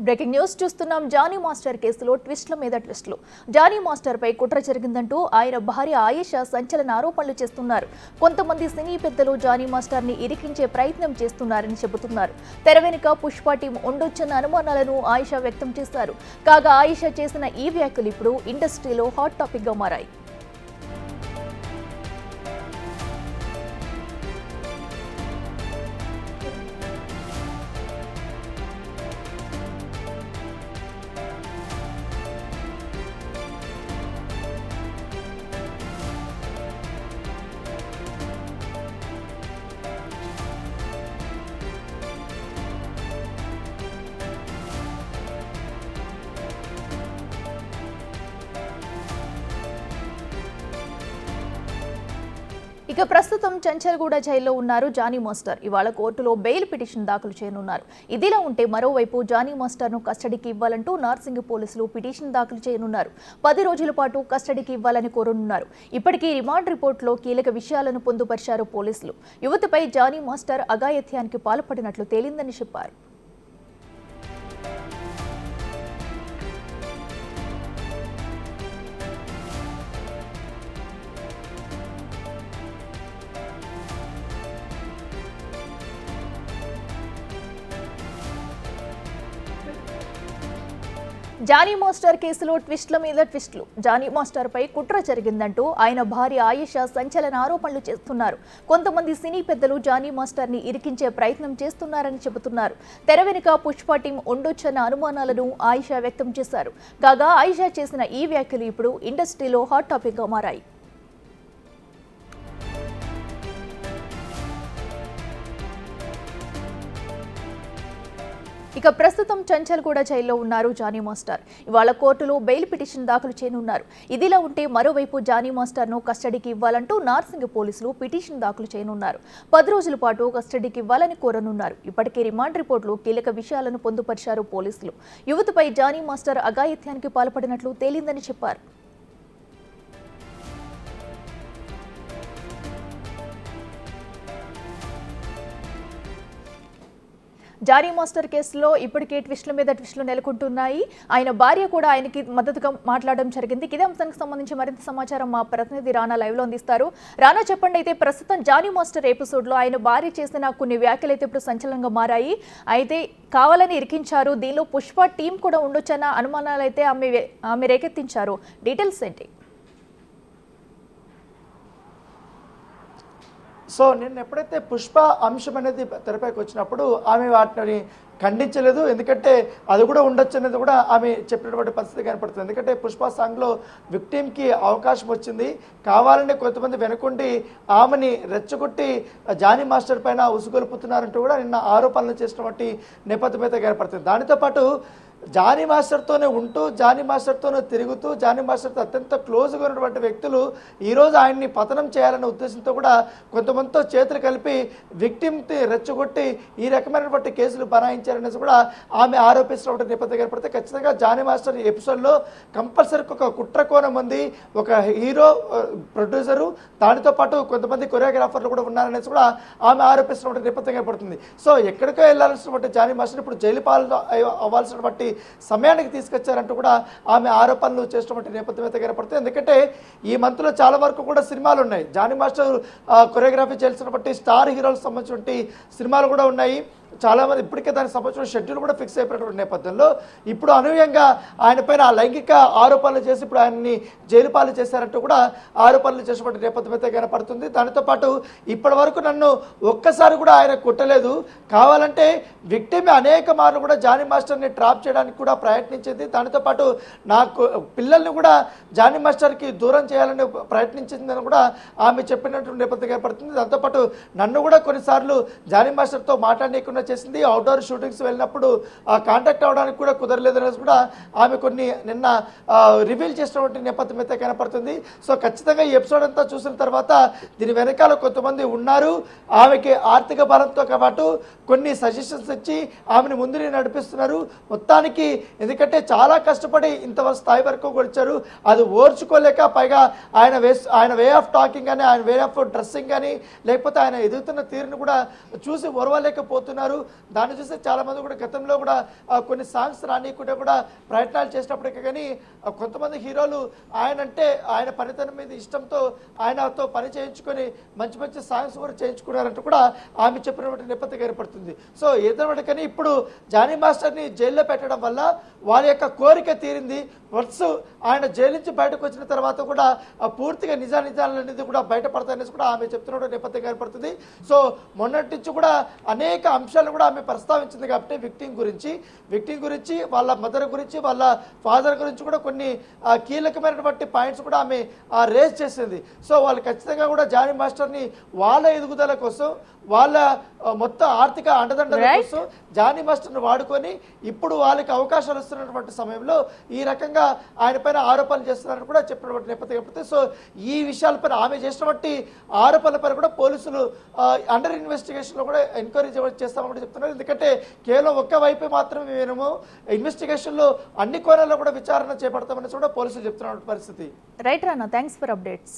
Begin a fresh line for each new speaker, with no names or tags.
Breaking news చూస్తున్నాం. Johnny master కేసులో ట్విస్ట్ల మీద ట్విస్టులు. జానీ మాస్టర్ పై కుట్ర జరిగిందంటూ ఆయన భార్య ఆయేషా సంచలన ఆరోపణలు చేస్తున్నారు. కొంతమంది సినీ పెద్దలు జానీ మాస్టర్ ని ఇరికించే ప్రయత్నం చేస్తున్నారని చెబుతున్నారు. తెర వెనుక పుష్ప టీం ఉండొచ్చన్న అనుమానాలను ఆయేషా వ్యక్తం చేశారు. కాగా ఆయేషా చేసిన ఈ వ్యాఖ్యలు ఇప్పుడు ఇండస్ట్రీలో హాట్ టాపిక్ గా మారాయి. ఇక ప్రస్తుతం చంచల్గూడ జైల్లో ఉన్నారు జానీ మాస్టర్. ఇవాళ కోర్టులో బెయిల్ పిటిషన్ దాఖలు చేయనున్నారు. ఇదిలా ఉంటే మరోవైపు జానీ మాస్టర్ ను కస్టడీకి ఇవ్వాలంటూ నార్సింగ్ పోలీసులు పిటిషన్ దాఖలు చేయనున్నారు. 10 రోజుల పాటు కస్టడీకి ఇవ్వాలని కోరనున్నారు. ఇప్పటికీ రిమాండ్ రిపోర్టులో కీలక విషయాలను పొందుపరిచారు పోలీసులు. యువతిపై జానీ మాస్టర్ అఘాయిత్యానికి పాల్పడినట్లు తేలిందని చెప్పారు. జానీ మాస్టర్ కేసులో ట్విస్ట్ల మీద ట్విస్టులు. జానీ మాస్టర్ పై కుట్ర జరిగిందంటూ ఆయన భార్య ఆయేషా సంచలన ఆరోపణలు చేస్తున్నారు. కొంతమంది సినీ పెద్దలు జానీ మాస్టర్ ని ఇరికించే ప్రయత్నం చేస్తున్నారని చెబుతున్నారు. తెర వెనుక పుష్ప టీం ఉండొచ్చన్న అనుమానాలను ఆయేషా వ్యక్తం చేశారు. కాగా ఆయేషా చేసిన ఈ వ్యాఖ్యలు ఇప్పుడు ఇండస్ట్రీలో హాట్ టాపిక్ గా మారాయి. ఇక ప్రస్తుతం చంచల్గూడ జైల్లో ఉన్నారు జానీ మాస్టర్. ఇవాళ కోర్టులో బెయిల్ పిటిషన్ దాఖలు చేయనున్నారు. ఇదిలా ఉంటే మరోవైపు జానీ మాస్టర్ ను కస్టడీకి ఇవ్వాలంటూ నార్సింగ్ పోలీసులు పిటిషన్ దాఖలు చేయనున్నారు. 10 రోజుల పాటు కస్టడీకి ఇవ్వాలని కోరనున్నారు. ఇప్పటికే రిమాండ్ రిపోర్టులో కీలక విషయాలను పొందుపరిచారు పోలీసులు. యువతిపై జానీ మాస్టర్ అఘాయిత్యానికి పాల్పడినట్లు తేలిందని చెప్పారు. జానీ మాస్టర్ కేసులో ఇప్పటికే ట్విస్టుల మీద ట్విస్టులు నెలకొంటున్నాయి. ఆయన భార్య కూడా ఆయనకి మద్దతుగా మాట్లాడడం జరిగింది. ఇదే అంశానికి సంబంధించి మరింత సమాచారం మా ప్రతినిధి రానా లైవ్ లో అందిస్తారు. రానా, చెప్పండి. అయితే ప్రస్తుతం జానీ మాస్టర్ ఎపిసోడ్ లో ఆయన భార్య చేసిన కొన్ని వ్యాఖ్యలు అయితే ఇప్పుడు సంచలనంగా మారాయి. అయితే కావాలని ఇరికించారు, దీనిలో పుష్ప టీం కూడా ఉండొచ్చన్న అనుమానాలు అయితే ఆమె రేకెత్తించారు. డీటెయిల్స్ ఏంటి?
సో నిన్న ఎప్పుడైతే పుష్ప అంశం అనేది తెరపైకి వచ్చినప్పుడు ఆమె వాటిని ఖండించలేదు. ఎందుకంటే అది కూడా ఉండొచ్చు అనేది కూడా ఆమె చెప్పినటువంటి పరిస్థితి కనపడుతుంది. ఎందుకంటే పుష్ప సాంగ్లో విక్టిమ్కి అవకాశం వచ్చింది, కావాలని కొంతమంది వెనుకుండి ఆమెని రెచ్చగొట్టి జానీ మాస్టర్ పైన ఉసుగొలుపుతున్నారంటూ కూడా నిన్న ఆరోపణలు చేసినటువంటి నేపథ్యం అయితే కనపడుతుంది. దానితో పాటు జానీ మాస్టర్తోనే ఉంటూ జానీ మాస్టర్తోనే తిరుగుతూ జానీ మాస్టర్తో అత్యంత క్లోజ్గా ఉన్నటువంటి వ్యక్తులు ఈరోజు ఆయన్ని పతనం చేయాలనే ఉద్దేశంతో కూడా కొంతమందితో చేతులు కలిపి విక్టిమ్ని రెచ్చగొట్టి ఈ రకమైనటువంటి కేసులు బనాయించారనేసి కూడా ఆమె ఆరోపిస్తున్నటువంటి నేపథ్యం కనపడితే ఖచ్చితంగా జానీ మాస్టర్ ఎపిసోడ్లో కంపల్సరీ ఒక కుట్ర కోణం ఉంది. ఒక హీరో, ప్రొడ్యూసరు, దానితో పాటు కొంతమంది కొరియోగ్రాఫర్లు కూడా ఉన్నారనేసి కూడా ఆమె ఆరోపిస్తున్నటువంటి నేపథ్యం కనపడుతుంది. సో ఎక్కడికో వెళ్ళాల్సినటువంటి జానీ మాస్టర్ ఇప్పుడు జైలు పాలు అవ్వాల్సినటువంటి సమయానికి తీసుకొచ్చారంటూ కూడా ఆమె ఆరోపణలు చేసినటువంటి నేపథ్యం అయితే కనపడుతుంది. ఎందుకంటే ఈ మంత్లో చాలా వరకు కూడా సినిమాలు ఉన్నాయి. జానీ మాస్టర్ కొరియోగ్రఫీ చేయాల్సినటువంటి స్టార్ హీరోలకు సంబంధించినటువంటి సినిమాలు కూడా ఉన్నాయి. చాలామంది ఇప్పటికే దానికి సంబంధించిన షెడ్యూల్ కూడా ఫిక్స్ అయిపోయినటువంటి నేపథ్యంలో ఇప్పుడు అనూహ్యంగా ఆయన పైన లైంగిక ఆరోపణలు చేసి ఇప్పుడు ఆయన్ని జైలు పాలు చేశారంటూ కూడా ఆరోపణలు చేసినటువంటి నేపథ్యం అయితే కనపడుతుంది. దానితో పాటు ఇప్పటి వరకు నన్ను ఒక్కసారి కూడా ఆయన కొట్టలేదు, కావాలంటే విక్టిమ్ అనేక మార్లు కూడా జానీ మాస్టర్ని ట్రాప్ చేయడానికి కూడా ప్రయత్నించింది. దానితో పాటు నాకు పిల్లల్ని కూడా జానీ మాస్టర్కి దూరం చేయాలని ప్రయత్నించిందని కూడా ఆమె చెప్పినటువంటి నేపథ్యం కనపడుతుంది. దాంతోపాటు నన్ను కూడా కొన్నిసార్లు జానీ మాస్టర్తో మాట్లాడకుండా చేసింది. అవుట్డోర్ షూటింగ్స్ వెళ్ళినప్పుడు కాంటాక్ట్ అవ్వడానికి కూడా కుదరలేదనేసి కూడా ఆమె కొన్ని నిన్న రివీల్ చేసినటువంటి నేపథ్యం అయితే కనపడుతుంది. సో ఖచ్చితంగా ఈ ఎపిసోడ్ అంతా చూసిన తర్వాత దీని వెనకాల కొంతమంది ఉన్నారు. ఆమెకి ఆర్థిక బలంతో పాటు కొన్ని సజెషన్స్ ఇచ్చి ఆమెను ముందు నడిపిస్తున్నారు. మొత్తానికి ఎందుకంటే చాలా కష్టపడి ఇంత స్థాయి వరకు వచ్చారు, అది ఓర్చుకోలేక పైగా ఆయన వే ఆఫ్ టాకింగ్ కానీ, ఆయన వే ఆఫ్ డ్రెస్సింగ్ కానీ, లేకపోతే ఆయన ఎదుగుతున్న తీరును కూడా చూసి ఓర్వలేకపోతున్నారు. ఉన్నారు. దాన్ని చూస్తే చాలా మంది కూడా గతంలో కూడా కొన్ని సాంగ్స్ రానియకుండా కూడా ప్రయత్నాలు చేసినప్పటికీ కానీ కొంతమంది హీరోలు ఆయన పనితనం మీద ఇష్టంతో ఆయనతో పని చేయించుకొని మంచి మంచి సాంగ్స్ కూడా చేయించుకున్నారంటూ కూడా ఆమె చెప్పినటువంటి నేపథ్యం ఏర్పడుతుంది. సో ఏదైనా కానీ ఇప్పుడు జానీ మాస్టర్ని జైల్లో పెట్టడం వల్ల వాళ్ళ యొక్క కోరిక తీరింది. వన్స్ ఆయన జైలు నుంచి బయటకు వచ్చిన తర్వాత కూడా పూర్తిగా నిజాలనేది కూడా బయటపడతాయనేసి కూడా ఆమె చెప్తున్న నేపథ్యం ఏర్పడుతుంది. సో మొన్నటి నుంచి కూడా అనేక అంశాలు కూడా ఆమె ప్రస్తావించింది కాబట్టి విక్టిం గురించి వాళ్ళ మదర్ గురించి వాళ్ళ ఫాదర్ గురించి కూడా కొన్ని కీలకమైనటువంటి పాయింట్స్ కూడా ఆమె రేజ్ చేసింది. సో వాళ్ళు ఖచ్చితంగా కూడా జానీ మాస్టర్ని వాళ్ళ ఎదుగుదల కోసం వాళ్ళ మొత్తం ఆర్థిక అండదండల కోసం జానీ మాస్టర్ని వాడుకొని ఇప్పుడు వాళ్ళకి అవకాశాలు వస్తున్నటువంటి సమయంలో ఈ రకంగా ఆయన పైన ఆరోపణలు చేస్తున్నారని కూడా చెప్పినటువంటి నేపథ్యం. సో ఈ విషయాలపైన ఆమె చేసినటువంటి ఆరోపణలపైన కూడా పోలీసులు అండర్ ఇన్వెస్టిగేషన్ లో కూడా ఎంక్వైరీ చేస్తామని కూడా చెప్తున్నారు. ఎందుకంటే కేవలం ఒక్క వైపే మాత్రమే మేము ఇన్వెస్టిగేషన్ లో అన్ని కోణాల్లో కూడా విచారణ చేపడతామని కూడా పోలీసులు చెప్తున్న పరిస్థితి.
Right Rana, thanks for updates.